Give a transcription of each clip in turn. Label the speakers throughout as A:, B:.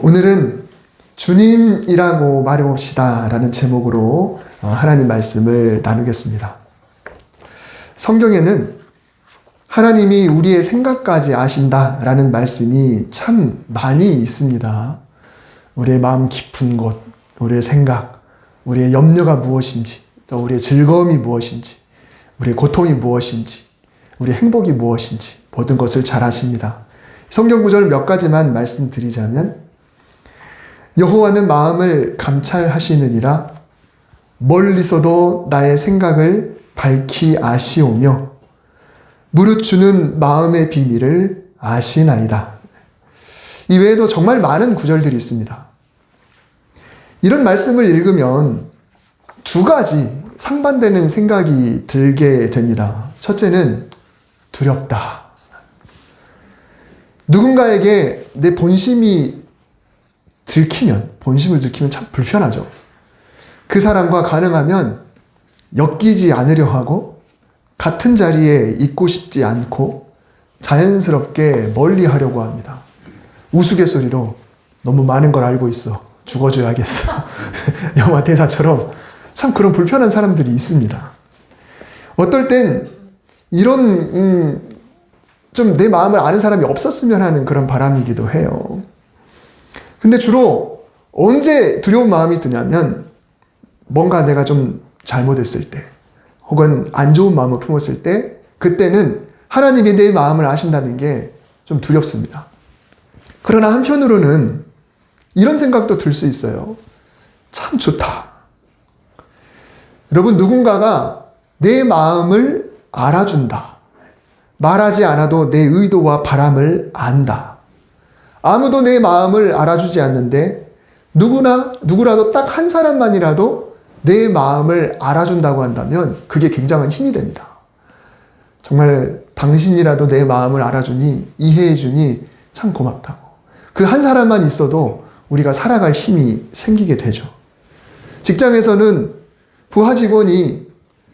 A: 오늘은 주님이라고 말해봅시다 라는 제목으로 하나님 말씀을 나누겠습니다. 성경에는 하나님이 우리의 생각까지 아신다 라는 말씀이 참 많이 있습니다. 우리의 마음 깊은 곳, 우리의 생각, 우리의 염려가 무엇인지, 또 우리의 즐거움이 무엇인지, 우리의 고통이 무엇인지, 우리의 행복이 무엇인지 모든 것을 잘 아십니다. 성경 구절 몇 가지만 말씀드리자면, 여호와는 마음을 감찰하시느니라, 멀리서도 나의 생각을 밝히 아시오며 무릇 주는 마음의 비밀을 아시나이다. 이외에도 정말 많은 구절들이 있습니다. 이런 말씀을 읽으면 두 가지 상반되는 생각이 들게 됩니다. 첫째는 두렵다. 누군가에게 내 본심을 들키면 참 불편하죠. 그 사람과 가능하면 엮이지 않으려 하고 같은 자리에 있고 싶지 않고 자연스럽게 멀리 하려고 합니다. 우스갯소리로 너무 많은 걸 알고 있어. 죽어줘야겠어. 영화 대사처럼 참 그런 불편한 사람들이 있습니다. 어떨 땐 이런 좀 내 마음을 아는 사람이 없었으면 하는 그런 바람이기도 해요. 근데 주로 언제 두려운 마음이 드냐면 뭔가 내가 좀 잘못했을 때 혹은 안 좋은 마음을 품었을 때, 그때는 하나님이 내 마음을 아신다는 게 좀 두렵습니다. 그러나 한편으로는 이런 생각도 들 수 있어요. 참 좋다. 여러분, 누군가가 내 마음을 알아준다. 말하지 않아도 내 의도와 바람을 안다. 아무도 내 마음을 알아주지 않는데 누구라도 딱 한 사람만이라도 내 마음을 알아준다고 한다면 그게 굉장한 힘이 됩니다. 정말 당신이라도 내 마음을 알아주니, 이해해주니 참 고맙다고. 그 한 사람만 있어도 우리가 살아갈 힘이 생기게 되죠. 직장에서는 부하 직원이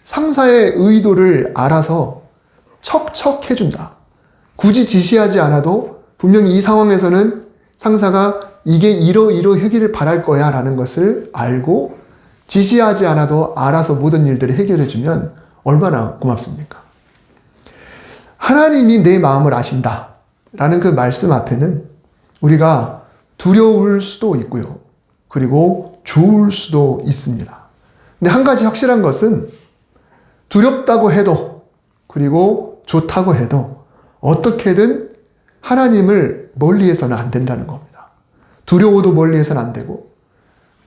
A: 상사의 의도를 알아서 척척 해준다. 굳이 지시하지 않아도 분명히 이 상황에서는 상사가 이게 이러이러하기를 바랄 거야 라는 것을 알고 지시하지 않아도 알아서 모든 일들을 해결해주면 얼마나 고맙습니까? 하나님이 내 마음을 아신다 라는 그 말씀 앞에는 우리가 두려울 수도 있고요. 그리고 좋을 수도 있습니다. 근데 한 가지 확실한 것은 두렵다고 해도 그리고 좋다고 해도 어떻게든 하나님을 멀리해서는 안 된다는 겁니다. 두려워도 멀리해서는 안 되고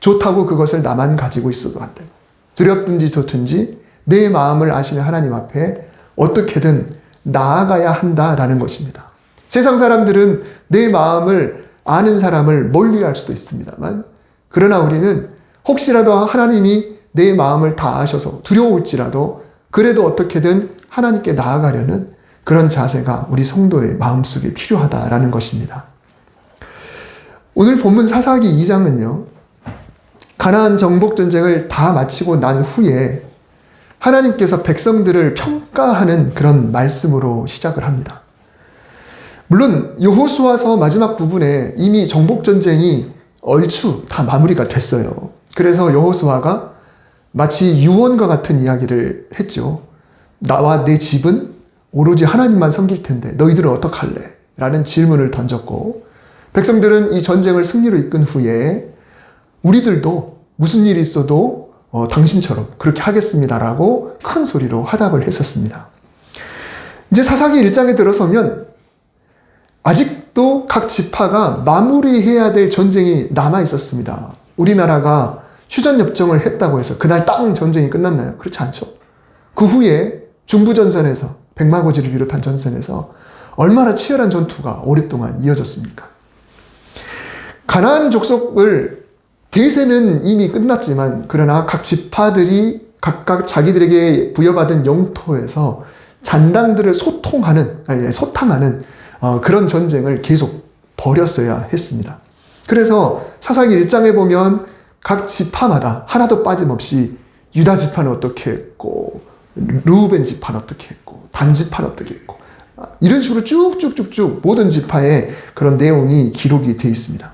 A: 좋다고 그것을 나만 가지고 있어도 안 되고 두렵든지 좋든지 내 마음을 아시는 하나님 앞에 어떻게든 나아가야 한다라는 것입니다. 세상 사람들은 내 마음을 아는 사람을 멀리할 수도 있습니다만, 그러나 우리는 혹시라도 하나님이 내 마음을 다 아셔서 두려울지라도 그래도 어떻게든 하나님께 나아가려는 그런 자세가 우리 성도의 마음속에 필요하다라는 것입니다. 오늘 본문 사사기 2장은요. 가나안 정복 전쟁을 다 마치고 난 후에 하나님께서 백성들을 평가하는 그런 말씀으로 시작을 합니다. 물론 여호수아서 마지막 부분에 이미 정복 전쟁이 얼추 다 마무리가 됐어요. 그래서 여호수아가 마치 유언과 같은 이야기를 했죠. 나와 내 집은 오로지 하나님만 섬길 텐데 너희들은 어떡할래? 라는 질문을 던졌고, 백성들은 이 전쟁을 승리로 이끈 후에 우리들도 무슨 일이 있어도 당신처럼 그렇게 하겠습니다라고 큰 소리로 화답을 했었습니다. 이제 사사기 1장에 들어서면 아직도 각 지파가 마무리해야 될 전쟁이 남아 있었습니다. 우리나라가 휴전협정을 했다고 해서 그날 땅 전쟁이 끝났나요? 그렇지 않죠. 그 후에 중부전선에서, 백마고지를 비롯한 전선에서 얼마나 치열한 전투가 오랫동안 이어졌습니까? 가나안 족속을 대세는 이미 끝났지만, 그러나 각 지파들이 각각 자기들에게 부여받은 영토에서 잔당들을 소탕하는 그런 전쟁을 계속 벌였어야 했습니다. 그래서 사사기 1장에 보면 각 지파마다 하나도 빠짐없이 유다 지파는 어떻게 했고, 르우벤 지파는 어떻게 했고, 단 지파는 어떻게 했고, 이런 식으로 쭉쭉쭉쭉 모든 지파의 그런 내용이 기록이 되어 있습니다.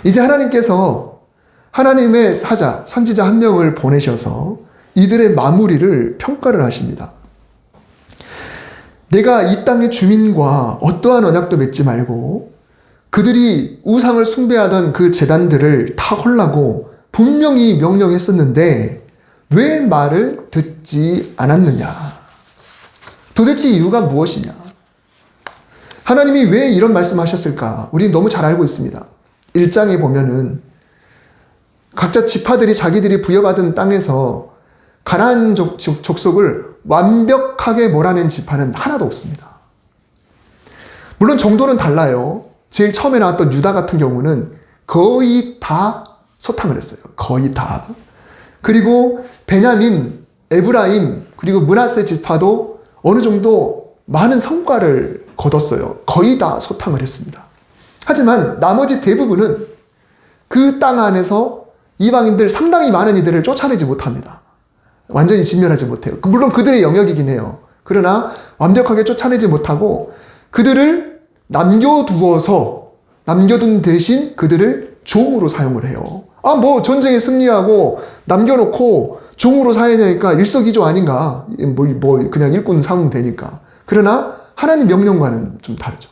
A: 이제 하나님께서 하나님의 사자, 선지자 한 명을 보내셔서 이들의 마무리를 평가를 하십니다. 내가 이 땅의 주민과 어떠한 언약도 맺지 말고 그들이 우상을 숭배하던 그 제단들을 다 헐라고 분명히 명령했었는데 왜 말을 듣지 않았느냐? 도대체 이유가 무엇이냐? 하나님이 왜 이런 말씀하셨을까? 우리는 너무 잘 알고 있습니다. 1장에 보면은 각자 지파들이 자기들이 부여받은 땅에서 가나안 족속을 완벽하게 몰아낸 지파는 하나도 없습니다. 물론 정도는 달라요. 제일 처음에 나왔던 유다 같은 경우는 거의 다 소탕을 했어요. 거의 다. 그리고 베냐민, 에브라임, 그리고 므낫세 지파도 어느 정도 많은 성과를 거뒀어요. 거의 다 소탕을 했습니다. 하지만 나머지 대부분은 그 땅 안에서 이방인들 상당히 많은 이들을 쫓아내지 못합니다. 완전히 진멸하지 못해요. 물론 그들의 영역이긴 해요. 그러나 완벽하게 쫓아내지 못하고 그들을 남겨둔 대신 그들을 종으로 사용을 해요. 뭐 전쟁에 승리하고 남겨놓고 종으로 사용하니까 일석이조 아닌가? 그냥 일꾼 삼으면 되니까. 그러나 하나님 명령과는 좀 다르죠.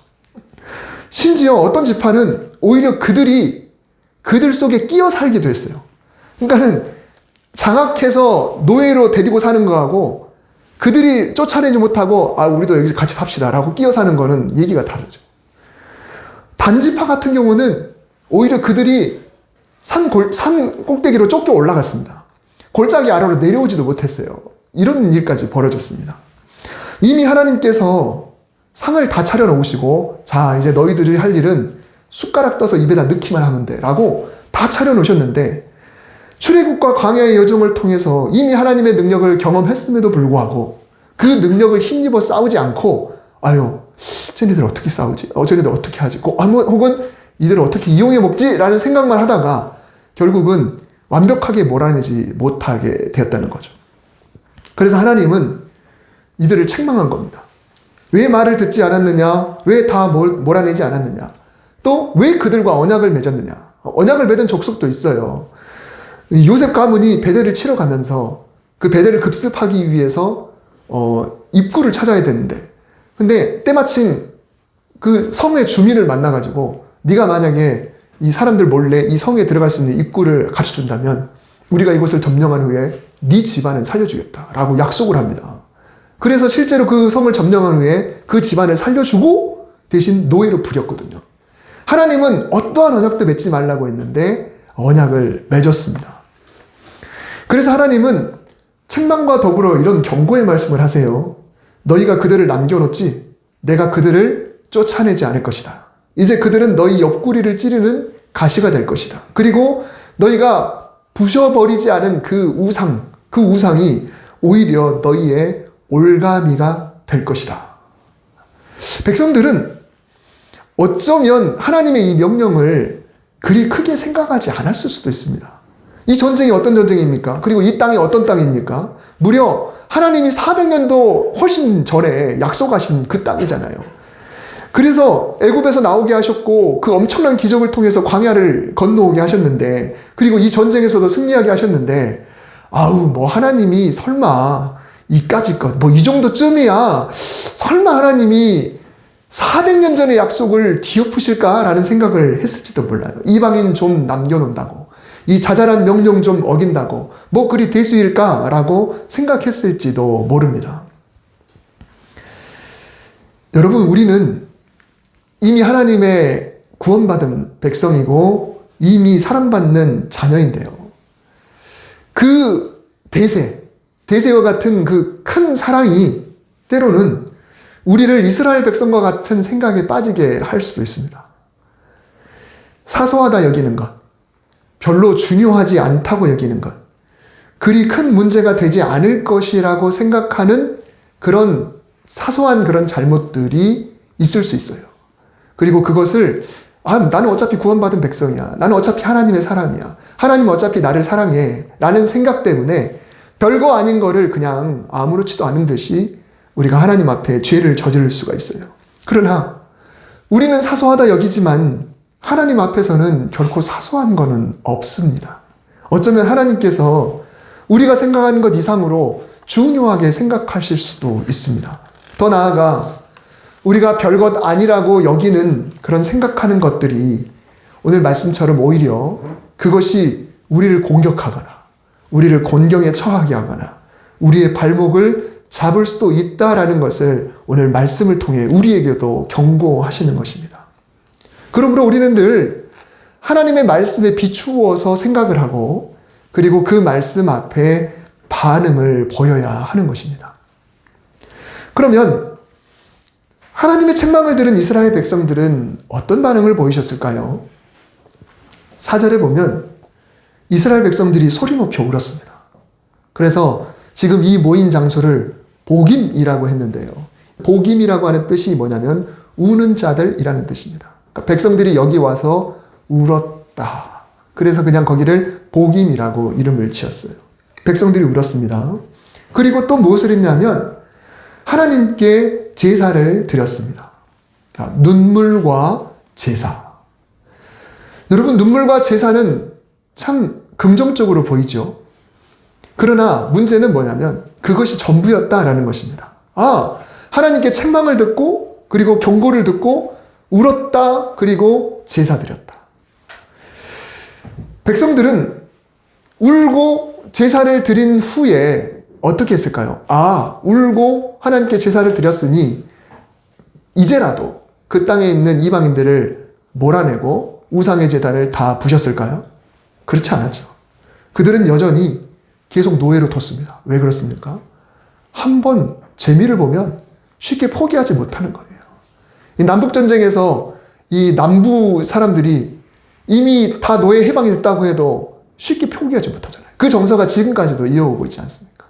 A: 심지어 어떤 지파는 오히려 그들 속에 끼어 살기도 했어요. 그러니까는 장악해서 노예로 데리고 사는 거하고 그들이 쫓아내지 못하고 우리도 여기서 같이 삽시다라고 끼어 사는 거는 얘기가 다르죠. 단지파 같은 경우는 오히려 그들이 산 꼭대기로 쫓겨 올라갔습니다. 골짜기 아래로 내려오지도 못했어요. 이런 일까지 벌어졌습니다. 이미 하나님께서 상을 다 차려놓으시고 자 이제 너희들이 할 일은 숟가락 떠서 입에다 넣기만 하면 돼 라고 다 차려놓으셨는데 출애굽과 광야의 여정을 통해서 이미 하나님의 능력을 경험했음에도 불구하고 그 능력을 힘입어 싸우지 않고 쟤네들 어떻게 싸우지? 쟤네들 어떻게 하지? 혹은 이들을 어떻게 이용해 먹지? 라는 생각만 하다가 결국은 완벽하게 몰아내지 못하게 되었다는 거죠. 그래서 하나님은 이들을 책망한 겁니다. 왜 말을 듣지 않았느냐? 왜 다 몰아내지 않았느냐? 또 왜 그들과 언약을 맺었느냐? 언약을 맺은 족속도 있어요. 요셉 가문이 베델을 치러 가면서 그 베델을 급습하기 위해서 입구를 찾아야 되는데 근데 때마침 그 성의 주민을 만나가지고 네가 만약에 이 사람들 몰래 이 성에 들어갈 수 있는 입구를 가르쳐준다면 우리가 이곳을 점령한 후에 네 집안은 살려주겠다라고 약속을 합니다. 그래서 실제로 그 성을 점령한 후에 그 집안을 살려주고 대신 노예로 부렸거든요. 하나님은 어떠한 언약도 맺지 말라고 했는데 언약을 맺었습니다. 그래서 하나님은 책망과 더불어 이런 경고의 말씀을 하세요. 너희가 그들을 남겨놓지 내가 그들을 쫓아내지 않을 것이다. 이제 그들은 너희 옆구리를 찌르는 가시가 될 것이다. 그리고 너희가 부셔버리지 않은 그 우상이 오히려 너희의 올가미가 될 것이다. 백성들은 어쩌면 하나님의 이 명령을 그리 크게 생각하지 않았을 수도 있습니다. 이 전쟁이 어떤 전쟁입니까? 그리고 이 땅이 어떤 땅입니까? 무려 하나님이 400년도 훨씬 전에 약속하신 그 땅이잖아요. 그래서 애굽에서 나오게 하셨고 그 엄청난 기적을 통해서 광야를 건너오게 하셨는데 그리고 이 전쟁에서도 승리하게 하셨는데 하나님이 설마 이까짓 것 이 정도쯤이야 설마 하나님이 400년 전의 약속을 뒤엎으실까라는 생각을 했을지도 몰라요. 이방인 좀 남겨놓는다고 이 자잘한 명령 좀 어긴다고 그리 대수일까라고 생각했을지도 모릅니다. 여러분 우리는 이미 하나님의 구원받은 백성이고 이미 사랑받는 자녀인데요. 그 대세와 같은 그 큰 사랑이 때로는 우리를 이스라엘 백성과 같은 생각에 빠지게 할 수도 있습니다. 사소하다 여기는 것, 별로 중요하지 않다고 여기는 것, 그리 큰 문제가 되지 않을 것이라고 생각하는 그런 사소한 그런 잘못들이 있을 수 있어요. 그리고 그것을 나는 어차피 구원받은 백성이야. 나는 어차피 하나님의 사람이야. 하나님은 어차피 나를 사랑해. 라는 생각 때문에 별거 아닌 거를 그냥 아무렇지도 않은 듯이 우리가 하나님 앞에 죄를 저지를 수가 있어요. 그러나 우리는 사소하다 여기지만 하나님 앞에서는 결코 사소한 거는 없습니다. 어쩌면 하나님께서 우리가 생각하는 것 이상으로 중요하게 생각하실 수도 있습니다. 더 나아가 우리가 별것 아니라고 여기는 그런 생각하는 것들이 오늘 말씀처럼 오히려 그것이 우리를 공격하거나 우리를 곤경에 처하게 하거나 우리의 발목을 잡을 수도 있다라는 것을 오늘 말씀을 통해 우리에게도 경고하시는 것입니다. 그러므로 우리는 늘 하나님의 말씀에 비추어서 생각을 하고 그리고 그 말씀 앞에 반응을 보여야 하는 것입니다. 그러면 하나님의 책망을 들은 이스라엘 백성들은 어떤 반응을 보이셨을까요? 4절에 보면 이스라엘 백성들이 소리 높여 울었습니다. 그래서 지금 이 모인 장소를 복임이라고 했는데요. 복임이라고 하는 뜻이 뭐냐면 우는 자들이라는 뜻입니다. 그러니까 백성들이 여기 와서 울었다. 그래서 그냥 거기를 복임이라고 이름을 지었어요. 백성들이 울었습니다. 그리고 또 무엇을 했냐면 하나님께 제사를 드렸습니다. 눈물과 제사. 여러분, 눈물과 제사는 참 긍정적으로 보이죠. 그러나 문제는 뭐냐면 그것이 전부였다라는 것입니다. 하나님께 책망을 듣고 그리고 경고를 듣고 울었다. 그리고 제사 드렸다. 백성들은 울고 제사를 드린 후에 어떻게 했을까요? 울고 하나님께 제사를 드렸으니 이제라도 그 땅에 있는 이방인들을 몰아내고 우상의 제단을 다 부셨을까요? 그렇지 않았죠. 그들은 여전히 계속 노예로 뒀습니다. 왜 그렇습니까? 한번 재미를 보면 쉽게 포기하지 못하는 거예요. 이 남북전쟁에서 이 남부 사람들이 이미 다 노예 해방이 됐다고 해도 쉽게 포기하지 못하잖아요. 그 정서가 지금까지도 이어오고 있지 않습니까?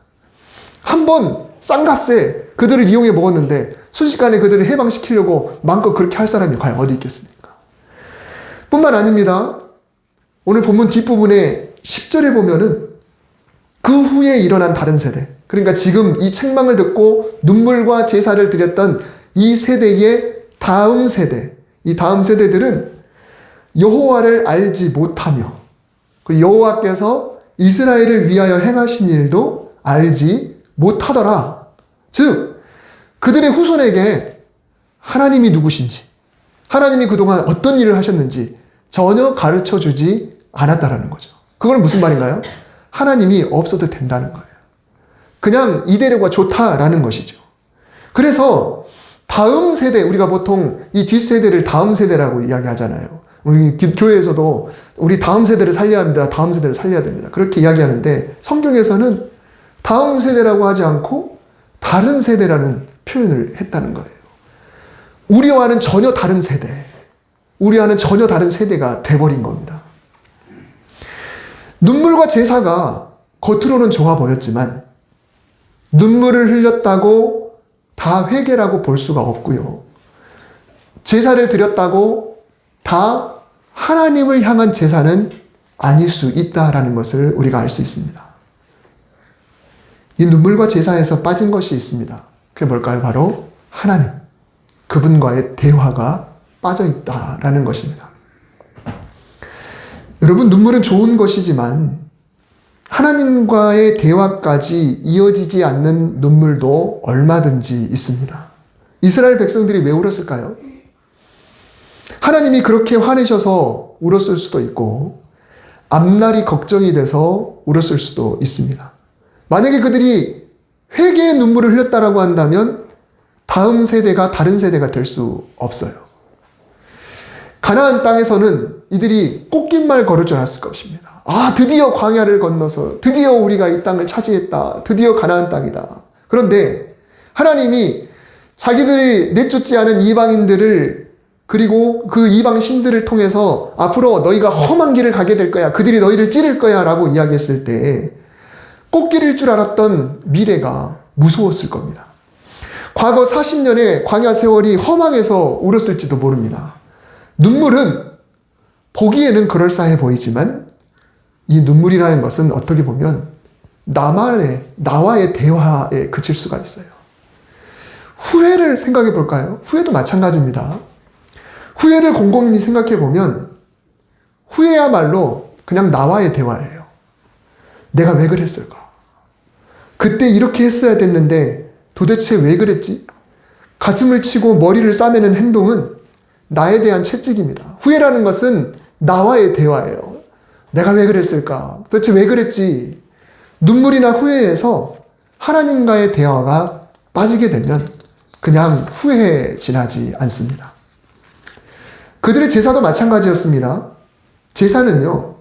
A: 한번 싼값에 그들을 이용해 먹었는데 순식간에 그들을 해방시키려고 마음껏 그렇게 할 사람이 과연 어디 있겠습니까? 뿐만 아닙니다. 오늘 본문 뒷부분에 10절에 보면은 그 후에 일어난 다른 세대, 그러니까 지금 이 책망을 듣고 눈물과 제사를 드렸던 이 세대의 다음 세대, 이 다음 세대들은 여호와를 알지 못하며 그리고 여호와께서 이스라엘을 위하여 행하신 일도 알지 못하더라. 즉 그들의 후손에게 하나님이 누구신지, 하나님이 그동안 어떤 일을 하셨는지 전혀 가르쳐주지 않았다라는 거죠. 그건 무슨 말인가요? 하나님이 없어도 된다는 거예요. 그냥 이대로가 좋다라는 것이죠. 그래서 다음 세대, 우리가 보통 이 뒷세대를 다음 세대라고 이야기하잖아요. 우리 교회에서도 우리 다음 세대를 살려야 합니다. 다음 세대를 살려야 됩니다. 그렇게 이야기하는데 성경에서는 다음 세대라고 하지 않고 다른 세대라는 표현을 했다는 거예요. 우리와는 전혀 다른 세대, 우리와는 전혀 다른 세대가 돼버린 겁니다. 눈물과 제사가 겉으로는 좋아 보였지만 눈물을 흘렸다고 다 회개라고 볼 수가 없고요. 제사를 드렸다고 다 하나님을 향한 제사는 아닐 수 있다라는 것을 우리가 알 수 있습니다. 이 눈물과 제사에서 빠진 것이 있습니다. 그게 뭘까요? 바로 하나님, 그분과의 대화가 빠져 있다라는 것입니다. 여러분, 눈물은 좋은 것이지만 하나님과의 대화까지 이어지지 않는 눈물도 얼마든지 있습니다. 이스라엘 백성들이 왜 울었을까요? 하나님이 그렇게 화내셔서 울었을 수도 있고 앞날이 걱정이 돼서 울었을 수도 있습니다. 만약에 그들이 회개의 눈물을 흘렸다라고 한다면 다음 세대가 다른 세대가 될 수 없어요. 가나안 땅에서는 이들이 꽃깃말 걸을 줄 알았을 것입니다. 드디어 광야를 건너서 드디어 우리가 이 땅을 차지했다. 드디어 가나안 땅이다. 그런데 하나님이 자기들이 내쫓지 않은 이방인들을 그리고 그 이방 신들을 통해서 앞으로 너희가 험한 길을 가게 될 거야. 그들이 너희를 찌를 거야 라고 이야기했을 때 꽃길일 줄 알았던 미래가 무서웠을 겁니다. 과거 40년의 광야 세월이 허망해서 울었을지도 모릅니다. 눈물은 보기에는 그럴싸해 보이지만 이 눈물이라는 것은 어떻게 보면 나와의 대화에 그칠 수가 있어요. 후회를 생각해 볼까요? 후회도 마찬가지입니다. 후회를 곰곰이 생각해 보면 후회야말로 그냥 나와의 대화예요. 내가 왜 그랬을까? 그때 이렇게 했어야 됐는데 도대체 왜 그랬지? 가슴을 치고 머리를 싸매는 행동은 나에 대한 채찍입니다. 후회라는 것은 나와의 대화예요. 내가 왜 그랬을까? 도대체 왜 그랬지? 눈물이나 후회에서 하나님과의 대화가 빠지게 되면 그냥 후회에 지나지 않습니다. 그들의 제사도 마찬가지였습니다. 제사는요,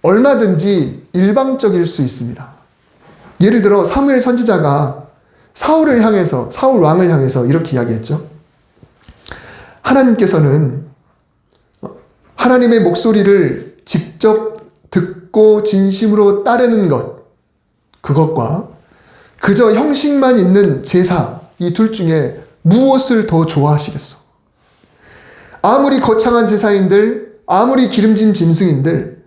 A: 얼마든지 일방적일 수 있습니다. 예를 들어 사무엘 선지자가 사울 왕을 향해서 이렇게 이야기했죠. 하나님께서는 하나님의 목소리를 직접 듣고 진심으로 따르는 것, 그것과 그저 형식만 있는 제사, 이 둘 중에 무엇을 더 좋아하시겠소? 아무리 거창한 제사인들, 아무리 기름진 짐승인들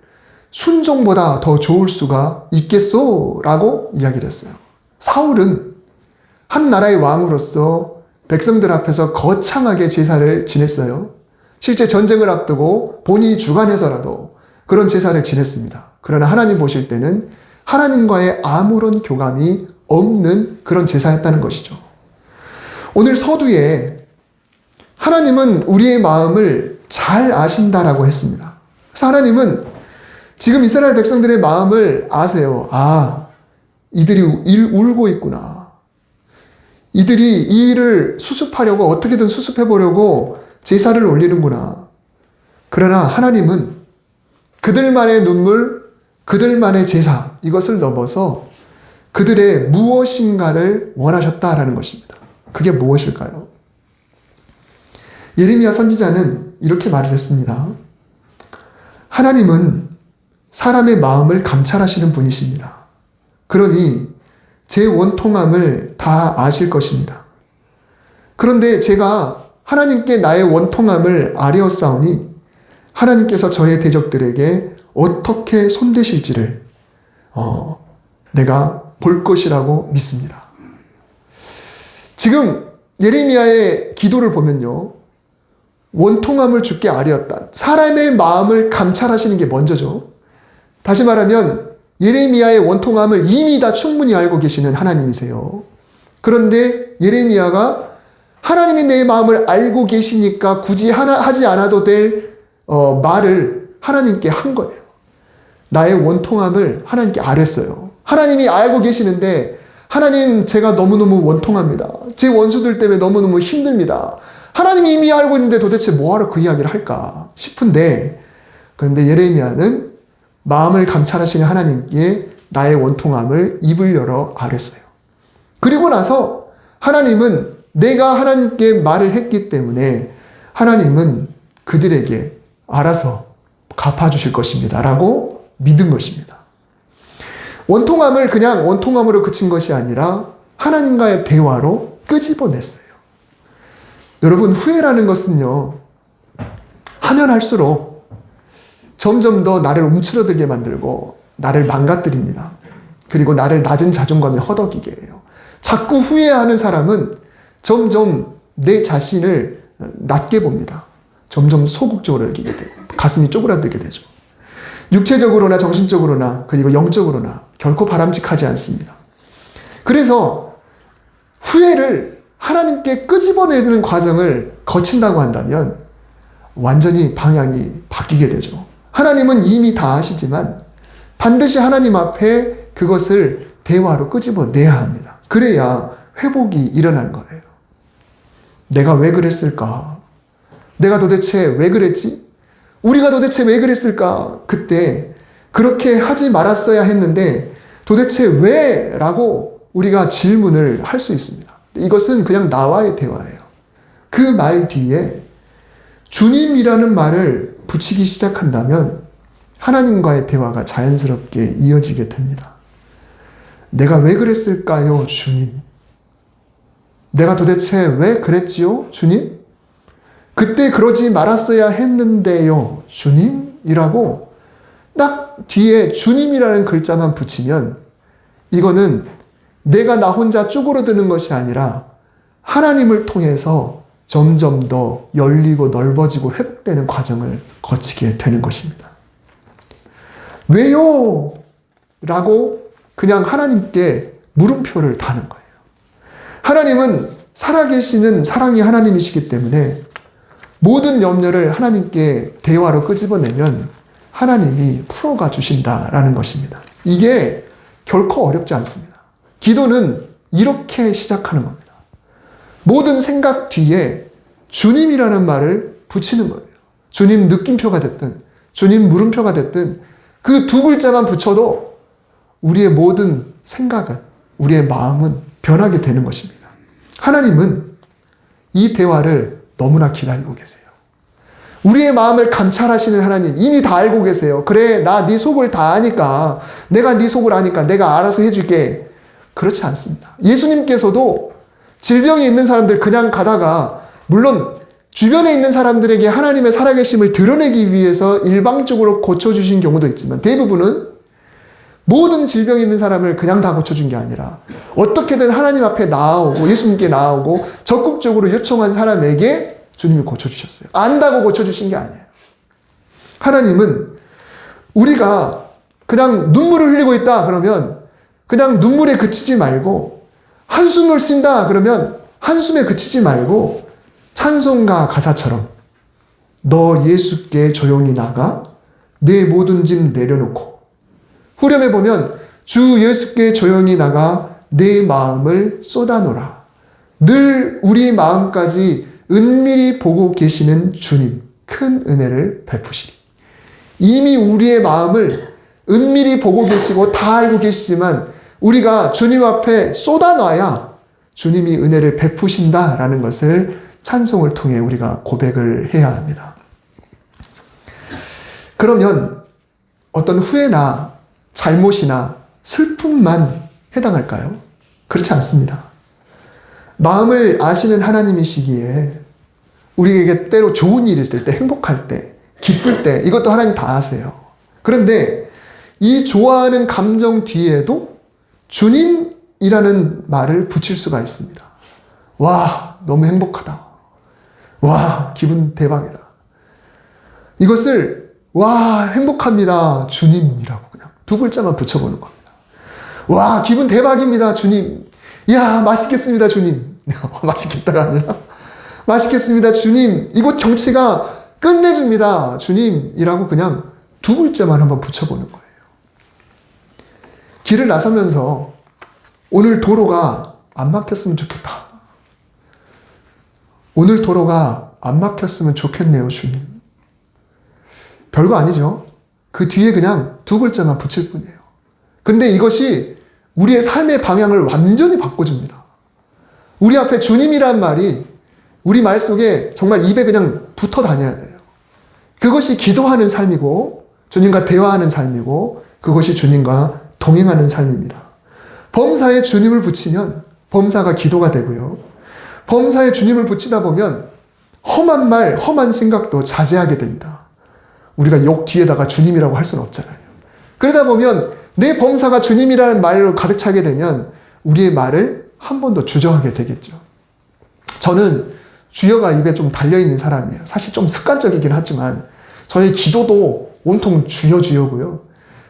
A: 순종보다 더 좋을 수가 있겠소? 라고 이야기를 했어요. 사울은 한 나라의 왕으로서 백성들 앞에서 거창하게 제사를 지냈어요. 실제 전쟁을 앞두고 본인이 주관해서라도 그런 제사를 지냈습니다. 그러나 하나님 보실 때는 하나님과의 아무런 교감이 없는 그런 제사였다는 것이죠. 오늘 서두에 하나님은 우리의 마음을 잘 아신다라고 했습니다. 그래서 하나님은 지금 이스라엘 백성들의 마음을 아세요. 아, 이들이 울고 있구나. 이들이 이 일을 수습하려고 어떻게든 수습해보려고 제사를 올리는구나. 그러나 하나님은 그들만의 눈물, 그들만의 제사, 이것을 넘어서 그들의 무엇인가를 원하셨다라는 것입니다. 그게 무엇일까요? 예레미야 선지자는 이렇게 말을 했습니다. 하나님은 사람의 마음을 감찰하시는 분이십니다. 그러니 제 원통함을 다 아실 것입니다. 그런데 제가 하나님께 나의 원통함을 아뢰었사오니 하나님께서 저의 대적들에게 어떻게 손대실지를 내가 볼 것이라고 믿습니다. 지금 예레미야의 기도를 보면요, 원통함을 주께 아뢰었다. 사람의 마음을 감찰하시는 게 먼저죠. 다시 말하면 예레미야의 원통함을 이미 다 충분히 알고 계시는 하나님이세요. 그런데 예레미야가 하나님이 내 마음을 알고 계시니까 굳이 하지 않아도 될 말을 하나님께 한 거예요. 나의 원통함을 하나님께 아뢰었어요. 하나님이 알고 계시는데 하나님, 제가 너무너무 원통합니다. 제 원수들 때문에 너무너무 힘듭니다. 하나님이 이미 알고 있는데 도대체 뭐하러 그 이야기를 할까 싶은데, 그런데 예레미야는 마음을 감찰하시는 하나님께 나의 원통함을 입을 열어 아뢰었어요. 그리고 나서 하나님은 내가 하나님께 말을 했기 때문에 하나님은 그들에게 알아서 갚아주실 것입니다 라고 믿은 것입니다. 원통함을 그냥 원통함으로 그친 것이 아니라 하나님과의 대화로 끄집어냈어요. 여러분, 후회라는 것은요, 하면 할수록 점점 더 나를 움츠러들게 만들고 나를 망가뜨립니다. 그리고 나를 낮은 자존감에 허덕이게 해요. 자꾸 후회하는 사람은 점점 내 자신을 낮게 봅니다. 점점 소극적으로 여기게 되고 가슴이 쪼그라들게 되죠. 육체적으로나 정신적으로나 그리고 영적으로나 결코 바람직하지 않습니다. 그래서 후회를 하나님께 끄집어내는 과정을 거친다고 한다면 완전히 방향이 바뀌게 되죠. 하나님은 이미 다 아시지만 반드시 하나님 앞에 그것을 대화로 끄집어내야 합니다. 그래야 회복이 일어나는 거예요. 내가 왜 그랬을까? 내가 도대체 왜 그랬지? 우리가 도대체 왜 그랬을까? 그때 그렇게 하지 말았어야 했는데 도대체 왜? 라고 우리가 질문을 할 수 있습니다. 이것은 그냥 나와의 대화예요. 그 말 뒤에 주님이라는 말을 붙이기 시작한다면 하나님과의 대화가 자연스럽게 이어지게 됩니다. 내가 왜 그랬을까요, 주님? 내가 도대체 왜 그랬지요, 주님? 그때 그러지 말았어야 했는데요, 주님? 이라고 딱 뒤에 주님이라는 글자만 붙이면 이거는 내가 나 혼자 쭈그러드는 것이 아니라 하나님을 통해서 점점 더 열리고 넓어지고 회복되는 과정을 거치게 되는 것입니다. 왜요? 라고 그냥 하나님께 물음표를 다는 거예요. 하나님은 살아계시는 사랑의 하나님이시기 때문에 모든 염려를 하나님께 대화로 끄집어내면 하나님이 풀어가 주신다라는 것입니다. 이게 결코 어렵지 않습니다. 기도는 이렇게 시작하는 겁니다. 모든 생각 뒤에 주님이라는 말을 붙이는 거예요. 주님 느낌표가 됐든 주님 물음표가 됐든 그 두 글자만 붙여도 우리의 모든 생각은, 우리의 마음은 변하게 되는 것입니다. 하나님은 이 대화를 너무나 기다리고 계세요. 우리의 마음을 감찰하시는 하나님, 이미 다 알고 계세요. 그래, 나 네 속을 다 아니까, 내가 네 속을 아니까 내가 알아서 해줄게. 그렇지 않습니다. 예수님께서도 질병이 있는 사람들 그냥 가다가, 물론 주변에 있는 사람들에게 하나님의 살아계심을 드러내기 위해서 일방적으로 고쳐주신 경우도 있지만, 대부분은 모든 질병이 있는 사람을 그냥 다 고쳐준 게 아니라 어떻게든 하나님 앞에 나아오고 예수님께 나아오고 적극적으로 요청한 사람에게 주님이 고쳐주셨어요. 안다고 고쳐주신 게 아니에요. 하나님은 우리가 그냥 눈물을 흘리고 있다 그러면 그냥 눈물에 그치지 말고, 한숨을 쉰다 그러면 한숨에 그치지 말고 찬송가 가사처럼 너 예수께 조용히 나가 내 모든 짐 내려놓고, 후렴에 보면 주 예수께 조용히 나가 내 마음을 쏟아놓으라. 늘 우리 마음까지 은밀히 보고 계시는 주님, 큰 은혜를 베푸시리. 이미 우리의 마음을 은밀히 보고 계시고 다 알고 계시지만 우리가 주님 앞에 쏟아놔야 주님이 은혜를 베푸신다라는 것을 찬송을 통해 우리가 고백을 해야 합니다. 그러면 어떤 후회나 잘못이나 슬픔만 해당할까요? 그렇지 않습니다. 마음을 아시는 하나님이시기에 우리에게 때로 좋은 일이 있을 때, 행복할 때, 기쁠 때, 이것도 하나님 다 아세요. 그런데 이 좋아하는 감정 뒤에도 주님이라는 말을 붙일 수가 있습니다. 와, 너무 행복하다. 와, 기분 대박이다. 이것을 와, 행복합니다. 주님이라고 그냥 두 글자만 붙여보는 겁니다. 와, 기분 대박입니다. 주님. 이야, 맛있겠습니다. 주님. 맛있겠다가 아니라 맛있겠습니다. 주님. 이곳 경치가 끝내줍니다. 주님이라고 그냥 두 글자만 한번 붙여보는 거예요. 길을 나서면서 오늘 도로가 안 막혔으면 좋겠다. 오늘 도로가 안 막혔으면 좋겠네요, 주님. 별거 아니죠. 그 뒤에 그냥 두 글자만 붙일 뿐이에요. 근데 이것이 우리의 삶의 방향을 완전히 바꿔줍니다. 우리 앞에 주님이란 말이 우리 말 속에 정말 입에 그냥 붙어 다녀야 돼요. 그것이 기도하는 삶이고 주님과 대화하는 삶이고 그것이 주님과 동행하는 삶입니다. 범사에 주님을 붙이면 범사가 기도가 되고요. 범사에 주님을 붙이다 보면 험한 말, 험한 생각도 자제하게 됩니다. 우리가 욕 뒤에다가 주님이라고 할 수는 없잖아요. 그러다 보면 내 범사가 주님이라는 말로 가득 차게 되면 우리의 말을 한 번 더 주저하게 되겠죠. 저는 주여가 입에 좀 달려있는 사람이에요. 사실 좀 습관적이긴 하지만 저의 기도도 온통 주여 주여고요.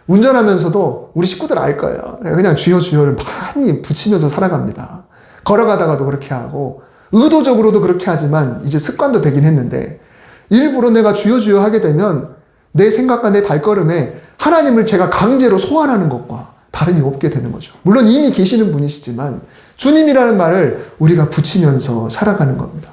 A: 운전하면서도 우리 식구들 알 거예요. 그냥 주여 주여를 많이 붙이면서 살아갑니다. 걸어가다가도 그렇게 하고 의도적으로도 그렇게 하지만 이제 습관도 되긴 했는데 일부러 내가 주여 주여 하게 되면 내 생각과 내 발걸음에 하나님을 제가 강제로 소환하는 것과 다름이 없게 되는 거죠. 물론 이미 계시는 분이시지만 주님이라는 말을 우리가 붙이면서 살아가는 겁니다.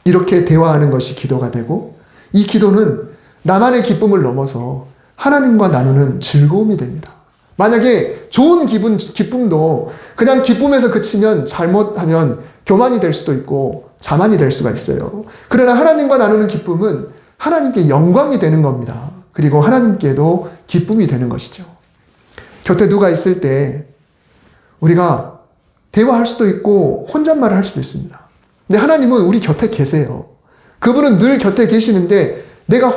A: 이렇게 대화하는 것이 기도가 되고 이 기도는 나만의 기쁨을 넘어서 하나님과 나누는 즐거움이 됩니다. 만약에 좋은 기쁨도 그냥 기쁨에서 그치면 잘못하면 교만이 될 수도 있고 자만이 될 수가 있어요. 그러나 하나님과 나누는 기쁨은 하나님께 영광이 되는 겁니다. 그리고 하나님께도 기쁨이 되는 것이죠. 곁에 누가 있을 때 우리가 대화할 수도 있고 혼잣말을 할 수도 있습니다. 근데 하나님은 우리 곁에 계세요. 그분은 늘 곁에 계시는데 내가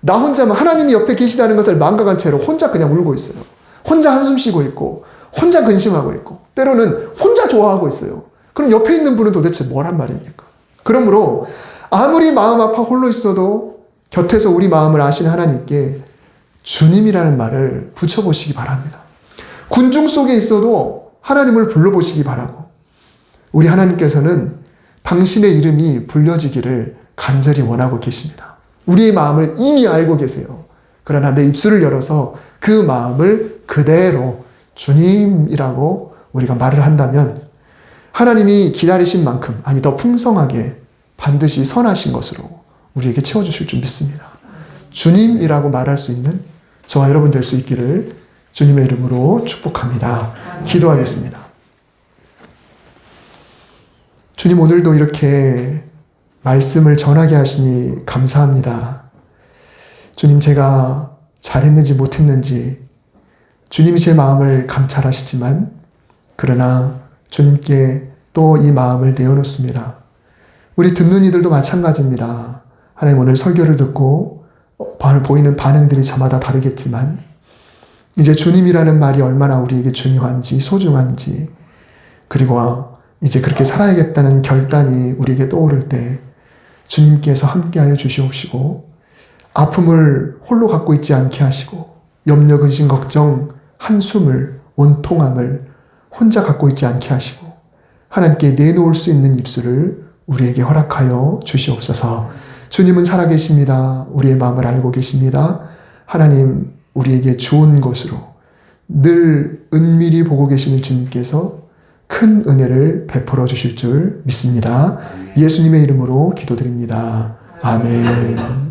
A: 나 혼자만 하나님이 옆에 계시다는 것을 망각한 채로 혼자 그냥 울고 있어요. 혼자 한숨 쉬고 있고 혼자 근심하고 있고 때로는 혼자 좋아하고 있어요. 그럼 옆에 있는 분은 도대체 뭐란 말입니까? 그러므로 아무리 마음 아파 홀로 있어도 곁에서 우리 마음을 아시는 하나님께 주님이라는 말을 붙여보시기 바랍니다. 군중 속에 있어도 하나님을 불러보시기 바라고, 우리 하나님께서는 당신의 이름이 불려지기를 간절히 원하고 계십니다. 우리의 마음을 이미 알고 계세요. 그러나 내 입술을 열어서 그 마음을 그대로 주님이라고 우리가 말을 한다면 하나님이 기다리신 만큼, 아니 더 풍성하게 반드시 선하신 것으로 우리에게 채워주실 줄 믿습니다. 주님이라고 말할 수 있는 저와 여러분 될 수 있기를 주님의 이름으로 축복합니다. 기도하겠습니다. 주님, 오늘도 이렇게 말씀을 전하게 하시니 감사합니다. 주님, 제가 잘했는지 못했는지 주님이 제 마음을 감찰하시지만, 그러나 주님께 또 이 마음을 내어놓습니다. 우리 듣는 이들도 마찬가지입니다. 하나님, 오늘 설교를 듣고 보이는 반응들이 저마다 다르겠지만 이제 주님이라는 말이 얼마나 우리에게 중요한지, 소중한지, 그리고 이제 그렇게 살아야겠다는 결단이 우리에게 떠오를 때 주님께서 함께하여 주시옵시고, 아픔을 홀로 갖고 있지 않게 하시고, 염려, 근심, 걱정, 한숨을, 원통함을 혼자 갖고 있지 않게 하시고, 하나님께 내놓을 수 있는 입술을 우리에게 허락하여 주시옵소서. 주님은 살아계십니다. 우리의 마음을 알고 계십니다. 하나님, 우리에게 좋은 것으로 늘 은밀히 보고 계시는 주님께서 큰 은혜를 베풀어 주실 줄 믿습니다. 예수님의 이름으로 기도드립니다. 아멘.